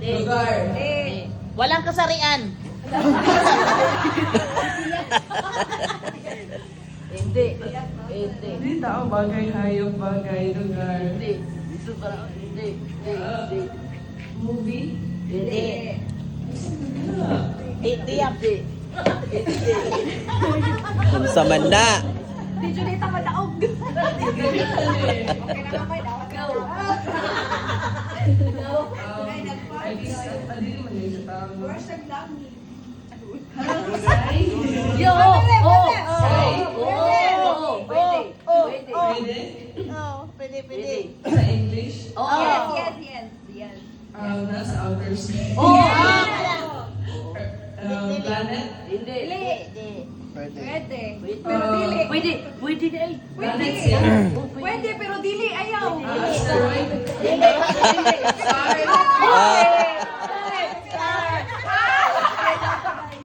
Lugar. Walang kasarian. Hindi. Hindi tao, bagay, hayop, bagay, lugar. Ito para, hindi. Movie? Hindi. Tiyak. Kung sa man na. Di Junita madaog. Okay na kamay, dapat ka. I guess, hindi naman yun sa tao. First time lang ni. Yo! Pwede? Pwede. Sa English? Yes. Nasa outer sea. Planet? Hindi. Pwede. Pero dili. Pwede na eh. Planet siya? Pwede, pero dili ayaw. Asteroid? Ah,